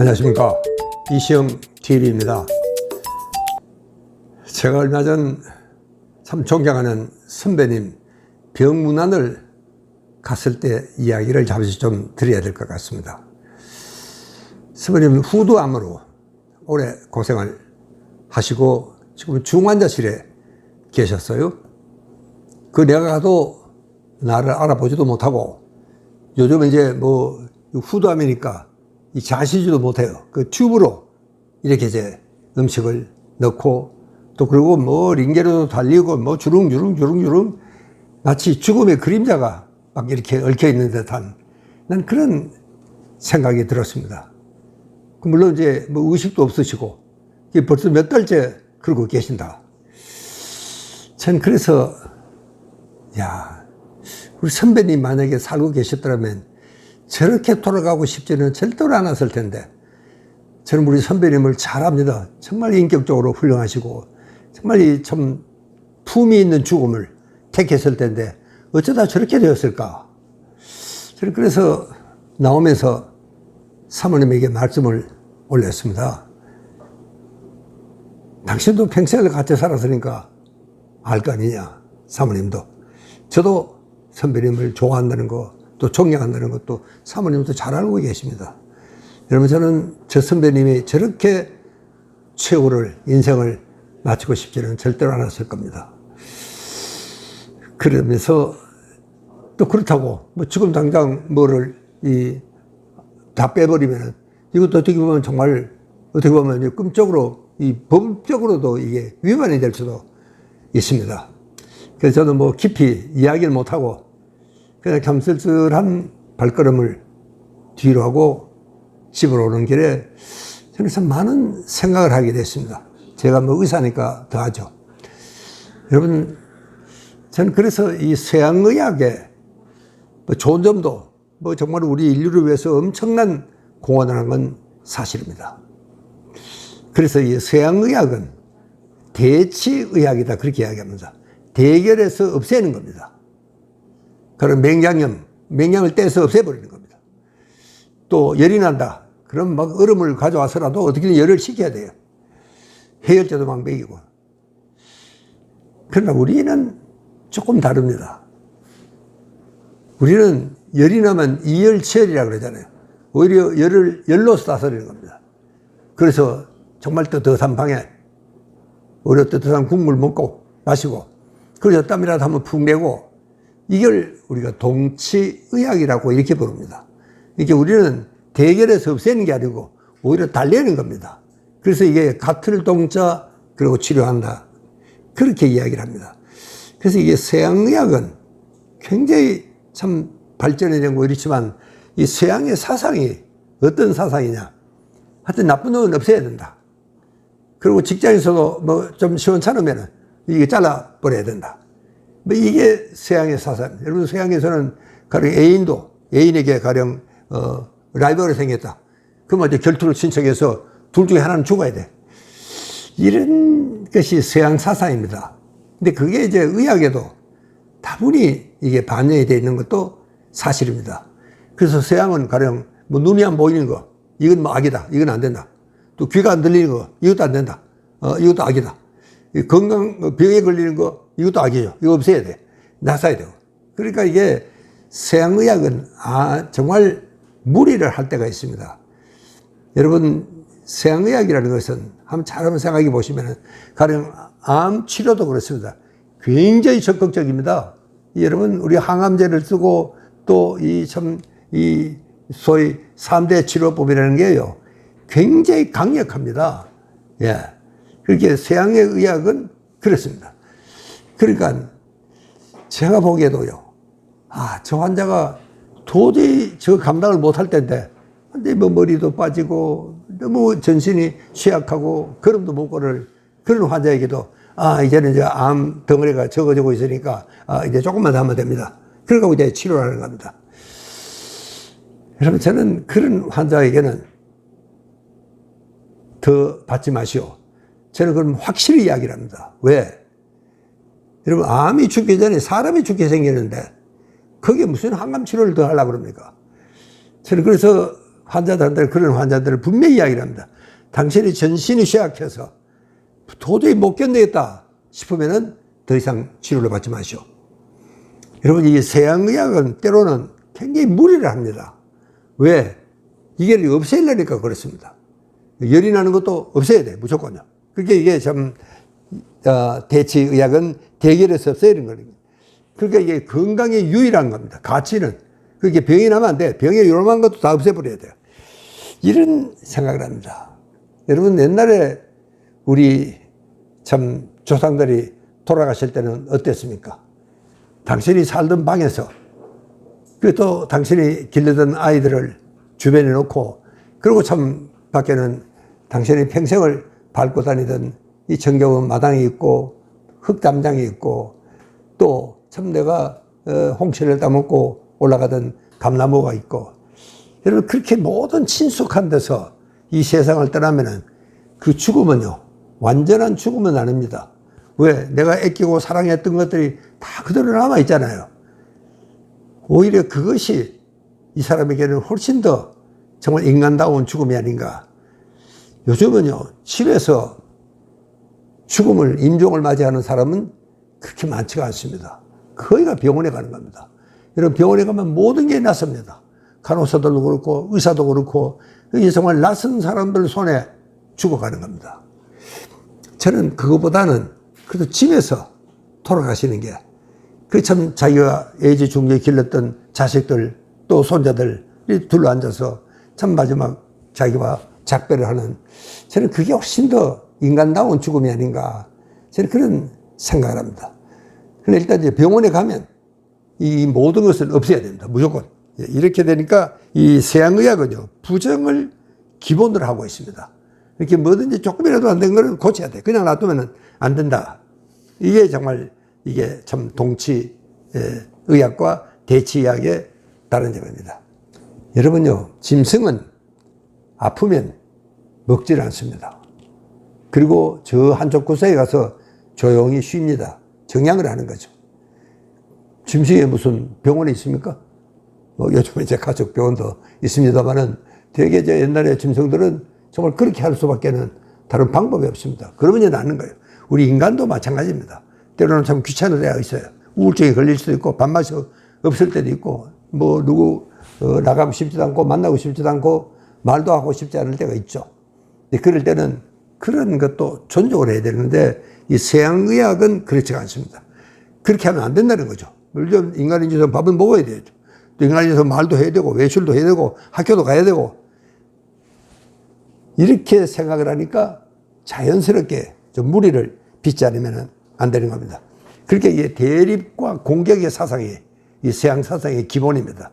안녕하십니까. 이시영 TV입니다. 제가 얼마 전 참 존경하는 선배님 병문안을 갔을 때 이야기를 잠시 좀 드려야 될 것 같습니다. 선배님 후두암으로 오래 고생을 하시고 지금 중환자실에 계셨어요. 그 내가 가도 나를 알아보지도 못하고 요즘 이제 뭐 후두암이니까 이 자시지도 못해요. 그 튜브로 이렇게 이제 음식을 넣고 또 그리고 뭐 링게로도 달리고 뭐 주릉주릉 마치 죽음의 그림자가 막 이렇게 얽혀 있는 듯한 난 그런 생각이 들었습니다. 물론 이제 뭐 의식도 없으시고 벌써 몇 달째 그러고 계신다. 전 그래서 야, 우리 선배님 만약에 살고 계셨더라면 저렇게 돌아가고 싶지는 절대로 않았을 텐데 저는 우리 선배님을 잘 압니다. 정말 인격적으로 훌륭하시고 정말 이 참 품이 있는 죽음을 택했을 텐데 어쩌다 저렇게 되었을까. 저는 그래서 나오면서 사모님에게 말씀을 올렸습니다. 당신도 평생을 같이 살았으니까 알 거 아니냐. 사모님도. 저도 선배님을 좋아한다는 거 또 존경한다는 것도 사모님도 잘 알고 계십니다. 여러분 저는 저 선배님이 저렇게 최후를 인생을 마치고 싶지는 절대로 않았을 겁니다. 그러면서 또 그렇다고 뭐 지금 당장 뭐를 다 빼버리면 이것도 어떻게 보면 정말 어떻게 보면 끔적으로 법적으로도 이게 위반이 될 수도 있습니다. 그래서 저는 뭐 깊이 이야기를 못하고 그냥 참 쓸쓸한 발걸음을 뒤로 하고 집으로 오는 길에 저는 참 많은 생각을 하게 됐습니다. 제가 뭐 의사니까 더 하죠. 여러분, 저는 그래서 이 서양의학의 뭐 좋은 점도 뭐 정말 우리 인류를 위해서 엄청난 공헌을 한 건 사실입니다. 그래서 이 서양의학은 대치의학이다 그렇게 이야기합니다. 대결해서 없애는 겁니다. 그런 맹장을 떼서 없애버리는 겁니다. 또 열이 난다. 그럼 막 얼음을 가져와서라도 어떻게든 열을 식혀야 돼요. 해열제도 막 먹이고. 그러나 우리는 조금 다릅니다. 우리는 열이 나면 이열치열이라고 그러잖아요. 오히려 열로 다스리는 겁니다. 그래서 정말 뜨뜻한 방에 오히려 뜨뜻한 국물 먹고 마시고 그래서 땀이라도 한번 푹 내고 이걸 우리가 동치의학이라고 이렇게 부릅니다. 이게 우리는 대결해서 없애는 게 아니고 오히려 달래는 겁니다. 그래서 이게 같을 동자 그리고 치료한다. 그렇게 이야기를 합니다. 그래서 이게 서양의학은 굉장히 참 발전이 된 거 이렇지만 이 서양의 사상이 어떤 사상이냐. 하여튼 나쁜 놈은 없애야 된다. 그리고 직장에서도 뭐 좀 시원찮으면은 이게 잘라버려야 된다. 뭐 이게 서양의 사상입니다. 여러분 서양에서는 가령 애인에게 가령 라이벌이 생겼다. 그러면 이제 결투를 신청해서 둘 중에 하나는 죽어야 돼. 이런 것이 서양 사상입니다. 근데 그게 이제 의학에도 다분히 이게 반영이 되어 있는 것도 사실입니다. 그래서 서양은 가령 뭐 눈이 안 보이는 거, 이건 뭐 악이다. 이건 안 된다. 또 귀가 안 들리는 거, 이것도 안 된다. 이것도 악이다. 병에 걸리는 거, 이것도 악이죠. 이거 없애야 돼. 나서야 돼요. 그러니까 이게 서양의학은 정말 무리를 할 때가 있습니다. 여러분 서양의학이라는 것은 한번 잘 생각해 보시면 가령 암 치료도 그렇습니다. 굉장히 적극적입니다. 여러분 우리 항암제를 쓰고 또 이 소위 3대 치료법이라는 게요. 굉장히 강력합니다. 예. 그렇게 서양의 의학은 그렇습니다. 그러니까 제가 보기에도요. 저 환자가 도저히 저 감당을 못할 텐데 근데 뭐 머리도 빠지고 너무 전신이 취약하고 걸음도 못 걸을 그런 환자에게도 이제는 이제 암 덩어리가 적어지고 있으니까 이제 조금만 더 하면 됩니다. 그러고 이제 치료를 하는 겁니다. 여러분 저는 그런 환자에게는 더 받지 마시오. 저는 그럼 확실히 이야기를 합니다. 왜? 여러분 암이 죽기 전에 사람이 죽게 생기는데 거기에 무슨 항암 치료를 더 하려고 그럽니까? 저는 그래서 환자들한테 그런 환자들을 분명히 이야기를 합니다. 당신이 전신이 쇠약해서 도저히 못 견디겠다 싶으면은 더 이상 치료를 받지 마시오. 여러분, 이 서양의학은 때로는 굉장히 무리를 합니다. 왜? 이게 없애려니까 그렇습니다. 열이 나는 것도 없애야 돼, 무조건요. 그러니까 이게 참, 대치의학은 대결에서 없애야 되는 거예요. 그러니까 이게 건강의 유일한 겁니다. 가치는. 그게 병이 나면 안 돼. 병의 요만한 것도 다 없애버려야 돼요. 이런 생각을 합니다. 여러분, 옛날에 우리 참 조상들이 돌아가실 때는 어땠습니까? 당신이 살던 방에서, 또 당신이 길르던 아이들을 주변에 놓고, 그리고 참 밖에는 당신이 평생을 밟고 다니던 이 정겨운 마당이 있고, 흙담장이 있고, 또 참 내가 홍시를 따먹고 올라가던 감나무가 있고, 여러분, 그렇게 모든 친숙한 데서 이 세상을 떠나면은 그 죽음은요, 완전한 죽음은 아닙니다. 왜? 내가 아끼고 사랑했던 것들이 다 그대로 남아있잖아요. 오히려 그것이 이 사람에게는 훨씬 더 정말 인간다운 죽음이 아닌가. 요즘은요, 집에서 죽음을, 임종을 맞이하는 사람은 그렇게 많지가 않습니다. 거의가 병원에 가는 겁니다. 여러분, 병원에 가면 모든 게 낯섭니다. 간호사들도 그렇고, 의사도 그렇고, 이게 정말 낯선 사람들 손에 죽어가는 겁니다. 저는 그거보다는 그래도 집에서 돌아가시는 게, 그 참 자기가 애지중지에 길렀던 자식들, 또 손자들이 둘러앉아서 참 마지막 자기와 작별을 하는, 저는 그게 훨씬 더 인간다운 죽음이 아닌가. 저는 그런 생각을 합니다. 그런데 일단 이제 병원에 가면 이 모든 것을 없애야 됩니다. 무조건. 이렇게 되니까 이 서양의학은요, 부정을 기본으로 하고 있습니다. 이렇게 뭐든지 조금이라도 안 된 거는 고쳐야 돼. 그냥 놔두면 안 된다. 이게 정말, 이게 참 동치 의학과 대치의학의 다른 점입니다. 여러분요, 짐승은 아프면 먹질 않습니다. 그리고 저 한쪽 구석에 가서 조용히 쉽니다. 정양을 하는 거죠. 짐승에 무슨 병원이 있습니까? 요즘에 이제 가족 병원도 있습니다만은 되게 이제 옛날에 짐승들은 정말 그렇게 할 수밖에는 다른 방법이 없습니다. 그러면 이제 낫는 거예요. 우리 인간도 마찬가지입니다. 때로는 참 귀찮은 데가 있어요. 우울증에 걸릴 수도 있고, 밥맛이 없을 때도 있고, 뭐, 누구, 나가고 싶지도 않고, 만나고 싶지도 않고, 말도 하고 싶지 않을 때가 있죠. 근데 그럴 때는 그런 것도 존중을 해야 되는데, 이 서양의학은 그렇지가 않습니다. 그렇게 하면 안 된다는 거죠. 물론 인간인지서 밥은 먹어야 되죠. 또 인간인지서 말도 해야 되고, 외출도 해야 되고, 학교도 가야 되고, 이렇게 생각을 하니까 자연스럽게 좀 무리를 빚지 않으면 안 되는 겁니다. 그렇게 이게 대립과 공격의 사상이 이 서양 사상의 기본입니다.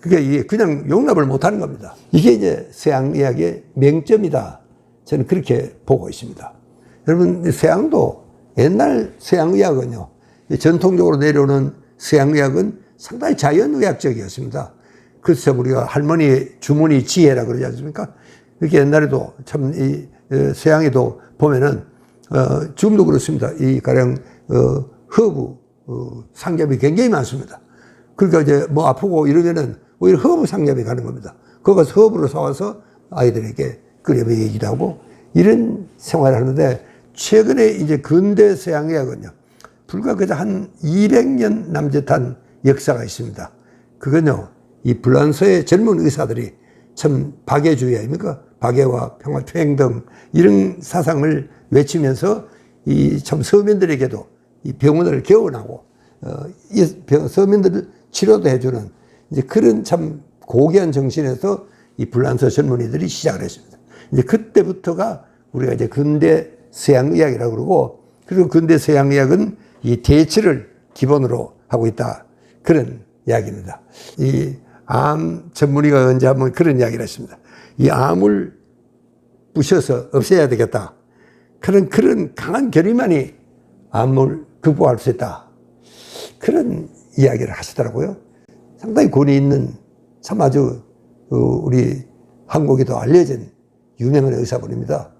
그게 이게 그냥 용납을 못 하는 겁니다. 이게 이제 서양 의학의 맹점이다. 저는 그렇게 보고 있습니다. 여러분, 서양도 옛날 서양 의학은요, 전통적으로 내려오는 서양 의학은 상당히 자연의학적이었습니다. 그래서 우리가 할머니, 주머니 지혜라 그러지 않습니까? 이렇게 옛날에도 참 이 서양에도 보면은 지금도 그렇습니다. 이 가령 허브 상점이 굉장히 많습니다. 그러니까 이제 뭐 아프고 이러면은 오히려 허브 상점에 가는 겁니다. 거기 가서 허브를 사와서 아이들에게 끓여 먹이기도 하고 이런 생활을 하는데, 최근에 이제 근대 서양의학은요, 불과 그저 한 200년 남짓한 역사가 있습니다. 그건요, 이 프랑스의 젊은 의사들이 참 박애주의 아닙니까? 박애와 평화, 평등 이런 사상을 외치면서 이 참 서민들에게도 이 병원을 개원하고 이 서민들을 치료도 해주는 이제 그런 참 고귀한 정신에서 이 프랑스 젊은이들이 시작을 했습니다. 이제 그때부터가 우리가 이제 근대 서양의학이라고 그러고, 그리고 근대 서양의학은 이 대치를 기본으로 하고 있다. 그런 이야기입니다. 이 암 전문의가 언제 한번 그런 이야기를 했습니다. 이 암을 부셔서 없애야 되겠다. 그런 강한 결의만이 암을 극복할 수 있다. 그런 이야기를 하시더라고요. 상당히 권위 있는 참 아주 우리 한국에도 알려진 유명한 의사분입니다.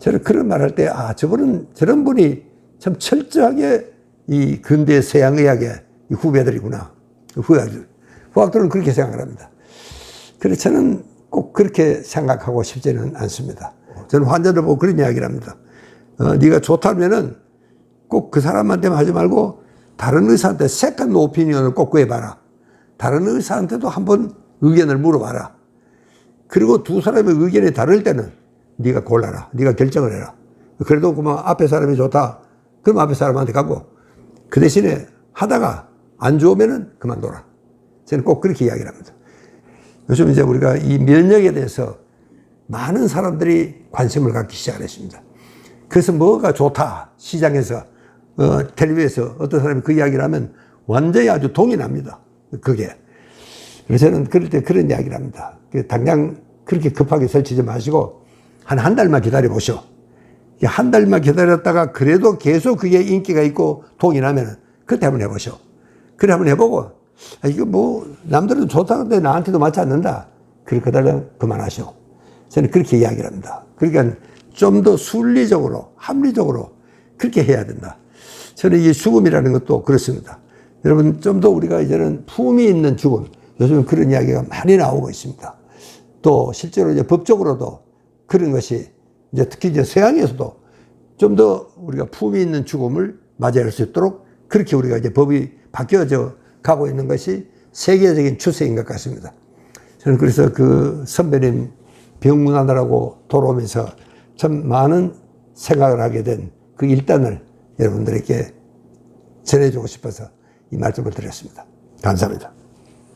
저는 그런 말 할 때, 저런 분이 참 철저하게 이 근대 서양의학의 후배들이구나. 후학들은 그렇게 생각을 합니다. 그래서 저는 꼭 그렇게 생각하고 싶지는 않습니다. 저는 환자들 보고 그런 이야기를 합니다. 네가 좋다면은 꼭 그 사람한테만 하지 말고 다른 의사한테 세컨드 오피니언을 꼭 구해봐라. 다른 의사한테도 한번 의견을 물어봐라. 그리고 두 사람의 의견이 다를 때는 네가 골라라. 네가 결정을 해라. 그래도 그만 앞에 사람이 좋다. 그럼 앞에 사람한테 가고 그 대신에 하다가 안 좋으면은 그만둬라. 저는 꼭 그렇게 이야기를 합니다. 요즘 이제 우리가 이 면역에 대해서 많은 사람들이 관심을 갖기 시작했습니다. 그래서 뭐가 좋다. 시장에서, 텔레비에서 어떤 사람이 그 이야기를 하면 완전히 아주 동이 납니다. 그게. 그래서 저는 그럴 때 그런 이야기를 합니다. 당장 그렇게 급하게 설치지 마시고 한 달만 기다려 보시오. 한 달만 기다렸다가 그래도 계속 그게 인기가 있고 동이 나면은 그때 한번 해보시오. 그래 한번 해보고 이거 뭐 남들은 좋다는데 나한테도 맞지 않는다. 그러다가 그만하시오. 저는 그렇게 이야기를 합니다. 그러니까 좀 더 순리적으로 합리적으로 그렇게 해야 된다. 저는 이 죽음이라는 것도 그렇습니다. 여러분 좀 더 우리가 이제는 품이 있는 죽음, 요즘 그런 이야기가 많이 나오고 있습니다. 또 실제로 이제 법적으로도 그런 것이 이제 특히 이제 서양에서도 좀 더 우리가 품이 있는 죽음을 맞이할 수 있도록 그렇게 우리가 이제 법이 바뀌어져 가고 있는 것이 세계적인 추세인 것 같습니다. 저는 그래서 그 선배님 병문안으라고 돌아오면서 참 많은 생각을 하게 된 그 일단을 여러분들에게 전해주고 싶어서 이 말씀을 드렸습니다. 감사합니다.